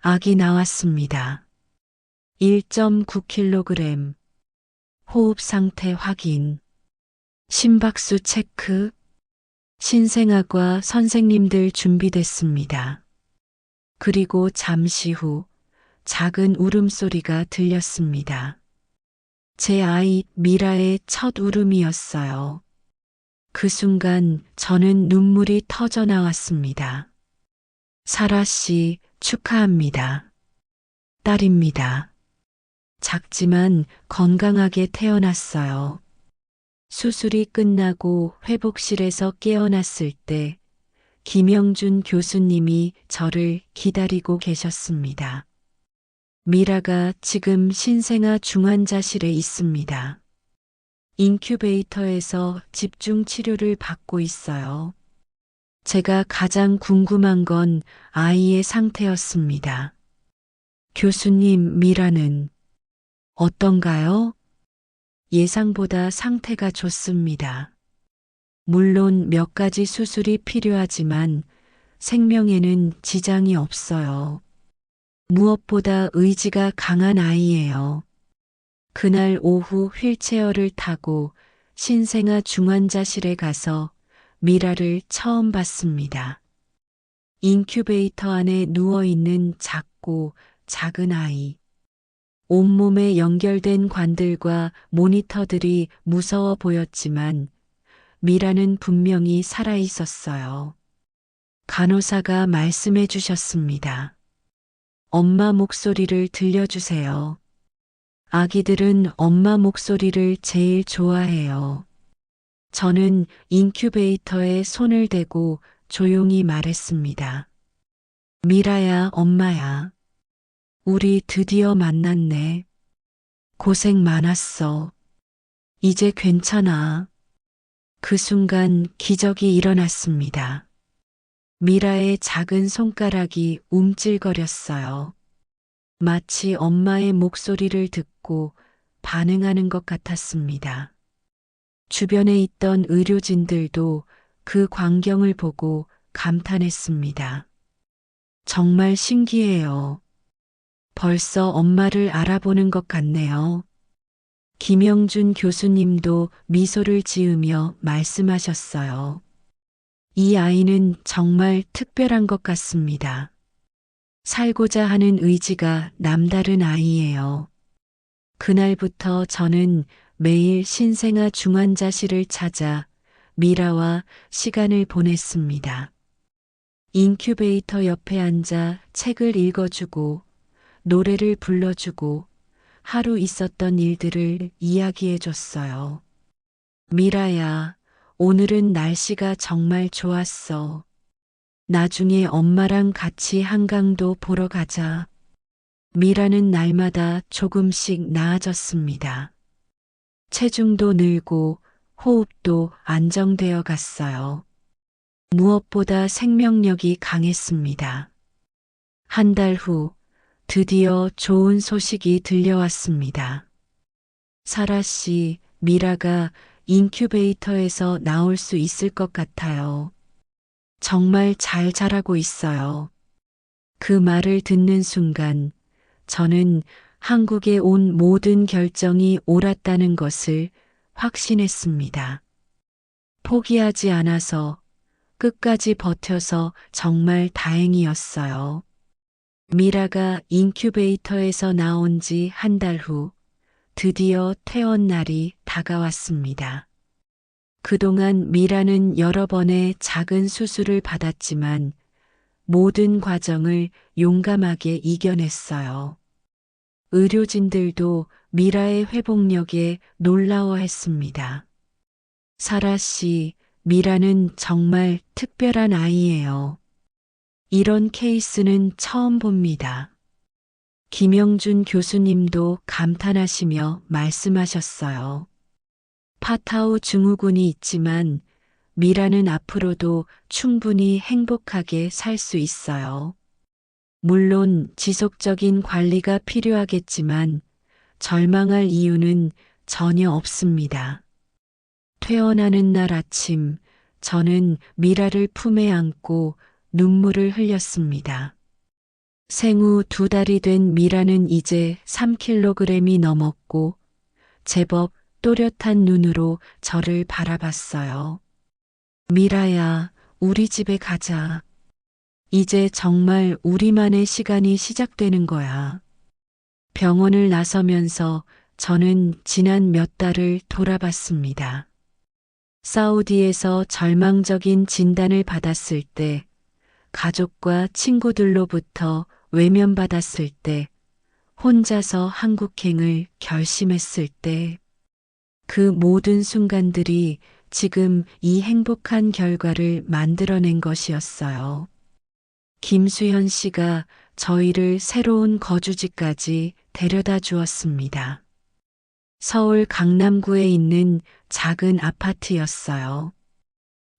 Speaker 3: 아기 나왔습니다. 1.9kg. 호흡 상태 확인. 심박수 체크. 신생아과 선생님들 준비됐습니다. 그리고 잠시 후 작은 울음소리가 들렸습니다. 제 아이 미라의 첫 울음이었어요. 그 순간 저는 눈물이 터져 나왔습니다. 사라 씨, 축하합니다. 딸입니다. 작지만 건강하게 태어났어요. 수술이 끝나고 회복실에서 깨어났을 때 김영준 교수님이 저를 기다리고 계셨습니다. 미라가 지금 신생아 중환자실에 있습니다. 인큐베이터에서 집중 치료를 받고 있어요. 제가 가장 궁금한 건 아이의 상태였습니다. 교수님, 미라는 어떤가요? 예상보다 상태가 좋습니다. 물론 몇 가지 수술이 필요하지만 생명에는 지장이 없어요. 무엇보다 의지가 강한 아이예요. 그날 오후 휠체어를 타고 신생아 중환자실에 가서 미라를 처음 봤습니다. 인큐베이터 안에 누워있는 작고 작은 아이. 온몸에 연결된 관들과 모니터들이 무서워 보였지만 미라는 분명히 살아있었어요. 간호사가 말씀해 주셨습니다. 엄마 목소리를 들려주세요. 아기들은 엄마 목소리를 제일 좋아해요. 저는 인큐베이터에 손을 대고 조용히 말했습니다. 미라야, 엄마야. 우리 드디어 만났네. 고생 많았어. 이제 괜찮아. 그 순간 기적이 일어났습니다. 미라의 작은 손가락이 움찔거렸어요. 마치 엄마의 목소리를 듣고 반응하는 것 같았습니다. 주변에 있던 의료진들도 그 광경을 보고 감탄했습니다. 정말 신기해요. 벌써 엄마를 알아보는 것 같네요. 김영준 교수님도 미소를 지으며 말씀하셨어요. 이 아이는 정말 특별한 것 같습니다. 살고자 하는 의지가 남다른 아이예요. 그날부터 저는 매일 신생아 중환자실을 찾아 미라와 시간을 보냈습니다. 인큐베이터 옆에 앉아 책을 읽어주고 노래를 불러주고 하루 있었던 일들을 이야기해줬어요. 미라야, 오늘은 날씨가 정말 좋았어. 나중에 엄마랑 같이 한강도 보러 가자. 미라는 날마다 조금씩 나아졌습니다. 체중도 늘고 호흡도 안정되어 갔어요. 무엇보다 생명력이 강했습니다. 한 달 후 드디어 좋은 소식이 들려왔습니다. 사라 씨, 미라가 인큐베이터에서 나올 수 있을 것 같아요. 정말 잘 자라고 있어요. 그 말을 듣는 순간 저는 한국에 온 모든 결정이 옳았다는 것을 확신했습니다. 포기하지 않아서 끝까지 버텨서 정말 다행이었어요. 미라가 인큐베이터에서 나온 지 한 달 후 드디어 퇴원 날이 다가왔습니다. 그동안 미라는 여러 번의 작은 수술을 받았지만 모든 과정을 용감하게 이겨냈어요. 의료진들도 미라의 회복력에 놀라워했습니다. 사라 씨, 미라는 정말 특별한 아이예요. 이런 케이스는 처음 봅니다. 김영준 교수님도 감탄하시며 말씀하셨어요. 파타우 증후군이 있지만 미라는 앞으로도 충분히 행복하게 살 수 있어요. 물론 지속적인 관리가 필요하겠지만 절망할 이유는 전혀 없습니다. 퇴원하는 날 아침, 저는 미라를 품에 안고 눈물을 흘렸습니다. 생후 2달이 된 미라는 이제 3kg이 넘었고 제법 또렷한 눈으로 저를 바라봤어요. 미라야, 우리 집에 가자. 이제 정말 우리만의 시간이 시작되는 거야. 병원을 나서면서 저는 지난 몇 달을 돌아봤습니다. 사우디에서 절망적인 진단을 받았을 때, 가족과 친구들로부터 외면받았을 때, 혼자서 한국행을 결심했을 때, 그 모든 순간들이 지금 이 행복한 결과를 만들어낸 것이었어요. 김수현 씨가 저희를 새로운 거주지까지 데려다 주었습니다. 서울 강남구에 있는 작은 아파트였어요.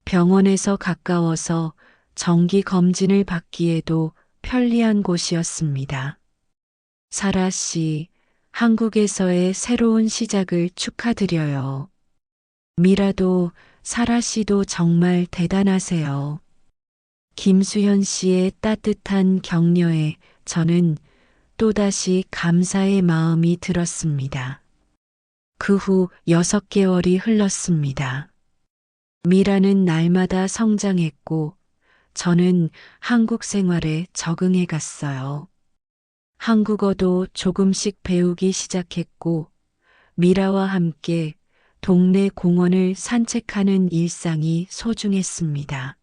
Speaker 3: 병원에서 가까워서 정기 검진을 받기에도 편리한 곳이었습니다. 사라 씨, 한국에서의 새로운 시작을 축하드려요. 미라도 사라 씨도 정말 대단하세요. 김수현 씨의 따뜻한 격려에 저는 또다시 감사의 마음이 들었습니다. 그 후 6개월이 흘렀습니다. 미라는 날마다 성장했고 저는 한국 생활에 적응해 갔어요. 한국어도 조금씩 배우기 시작했고, 미라와 함께 동네 공원을 산책하는 일상이 소중했습니다.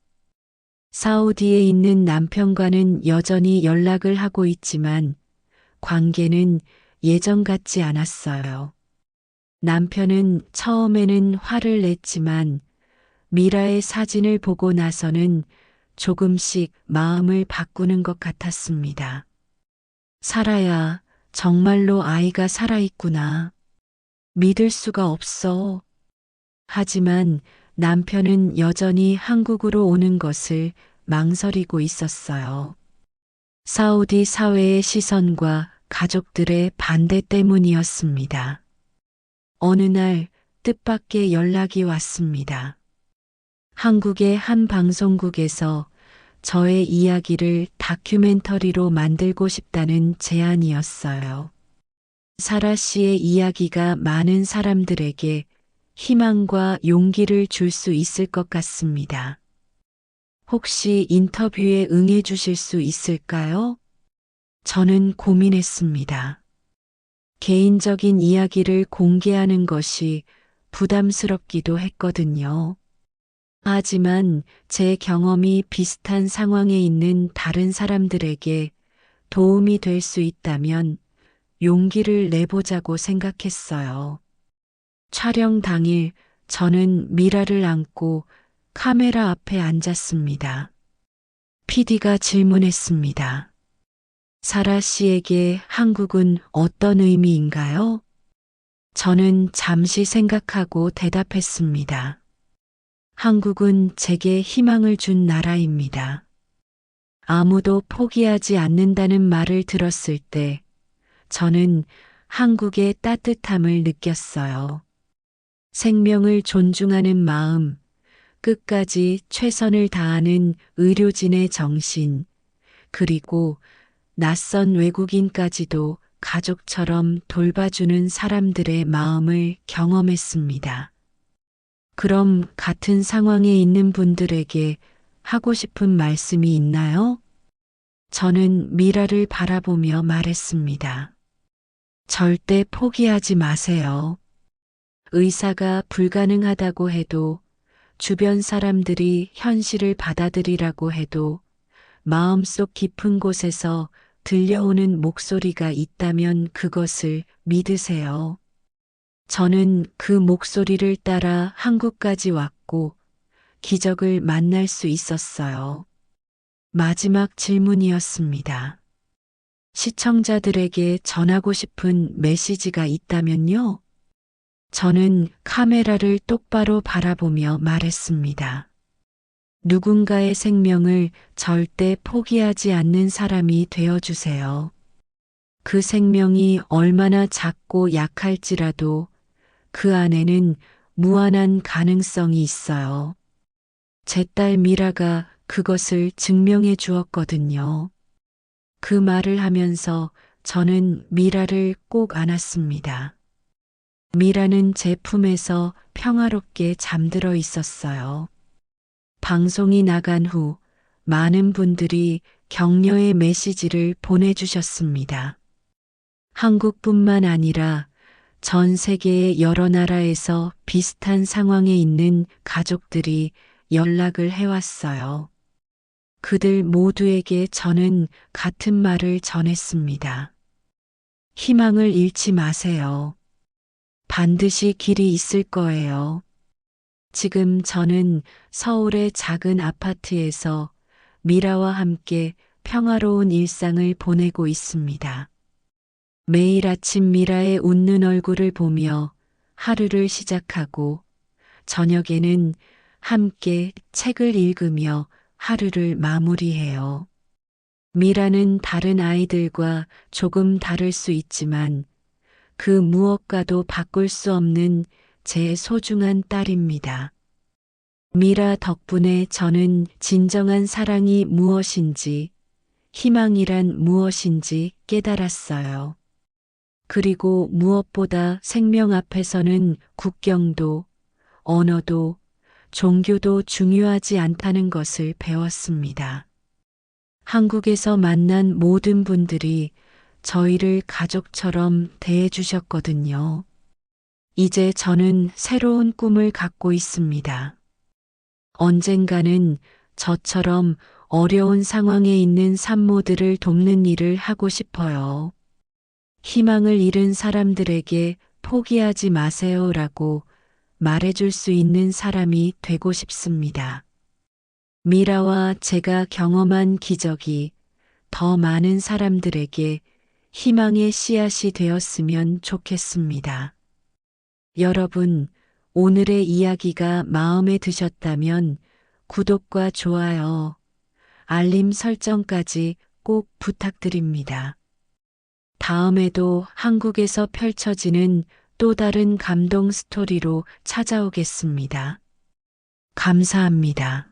Speaker 3: 사우디에 있는 남편과는 여전히 연락을 하고 있지만 관계는 예전 같지 않았어요. 남편은 처음에는 화를 냈지만 미라의 사진을 보고 나서는 조금씩 마음을 바꾸는 것 같았습니다. 사라야, 정말로 아이가 살아있구나. 믿을 수가 없어. 하지만 남편은 여전히 한국으로 오는 것을 망설이고 있었어요. 사우디 사회의 시선과 가족들의 반대 때문이었습니다. 어느 날 뜻밖의 연락이 왔습니다. 한국의 한 방송국에서 저의 이야기를 다큐멘터리로 만들고 싶다는 제안이었어요. 사라 씨의 이야기가 많은 사람들에게 희망과 용기를 줄 수 있을 것 같습니다. 혹시 인터뷰에 응해 주실 수 있을까요? 저는 고민했습니다. 개인적인 이야기를 공개하는 것이 부담스럽기도 했거든요. 하지만 제 경험이 비슷한 상황에 있는 다른 사람들에게 도움이 될 수 있다면 용기를 내보자고 생각했어요. 촬영 당일 저는 미라를 안고 카메라 앞에 앉았습니다. PD가 질문했습니다. 사라 씨에게 한국은 어떤 의미인가요? 저는 잠시 생각하고 대답했습니다. 한국은 제게 희망을 준 나라입니다. 아무도 포기하지 않는다는 말을 들었을 때 저는 한국의 따뜻함을 느꼈어요. 생명을 존중하는 마음, 끝까지 최선을 다하는 의료진의 정신, 그리고 낯선 외국인까지도 가족처럼 돌봐주는 사람들의 마음을 경험했습니다. 그럼 같은 상황에 있는 분들에게 하고 싶은 말씀이 있나요? 저는 미라를 바라보며 말했습니다. 절대 포기하지 마세요. 의사가 불가능하다고 해도, 주변 사람들이 현실을 받아들이라고 해도 마음속 깊은 곳에서 들려오는 목소리가 있다면 그것을 믿으세요. 저는 그 목소리를 따라 한국까지 왔고 기적을 만날 수 있었어요. 마지막 질문이었습니다. 시청자들에게 전하고 싶은 메시지가 있다면요? 저는 카메라를 똑바로 바라보며 말했습니다. 누군가의 생명을 절대 포기하지 않는 사람이 되어주세요. 그 생명이 얼마나 작고 약할지라도 그 안에는 무한한 가능성이 있어요. 제 딸 미라가 그것을 증명해 주었거든요. 그 말을 하면서 저는 미라를 꼭 안았습니다. 미라는 제 품에서 평화롭게 잠들어 있었어요. 방송이 나간 후 많은 분들이 격려의 메시지를 보내주셨습니다. 한국뿐만 아니라 전 세계의 여러 나라에서 비슷한 상황에 있는 가족들이 연락을 해왔어요. 그들 모두에게 저는 같은 말을 전했습니다. 희망을 잃지 마세요. 반드시 길이 있을 거예요. 지금 저는 서울의 작은 아파트에서 미라와 함께 평화로운 일상을 보내고 있습니다. 매일 아침 미라의 웃는 얼굴을 보며 하루를 시작하고 저녁에는 함께 책을 읽으며 하루를 마무리해요. 미라는 다른 아이들과 조금 다를 수 있지만 그 무엇과도 바꿀 수 없는 제 소중한 딸입니다. 미라 덕분에 저는 진정한 사랑이 무엇인지, 희망이란 무엇인지 깨달았어요. 그리고 무엇보다 생명 앞에서는 국경도, 언어도, 종교도 중요하지 않다는 것을 배웠습니다. 한국에서 만난 모든 분들이 저희를 가족처럼 대해주셨거든요. 이제 저는 새로운 꿈을 갖고 있습니다. 언젠가는 저처럼 어려운 상황에 있는 산모들을 돕는 일을 하고 싶어요. 희망을 잃은 사람들에게 포기하지 마세요라고 말해줄 수 있는 사람이 되고 싶습니다. 미라와 제가 경험한 기적이 더 많은 사람들에게 희망의 씨앗이 되었으면 좋겠습니다. 여러분, 오늘의 이야기가 마음에 드셨다면 구독과 좋아요, 알림 설정까지 꼭 부탁드립니다. 다음에도 한국에서 펼쳐지는 또 다른 감동 스토리로 찾아오겠습니다. 감사합니다.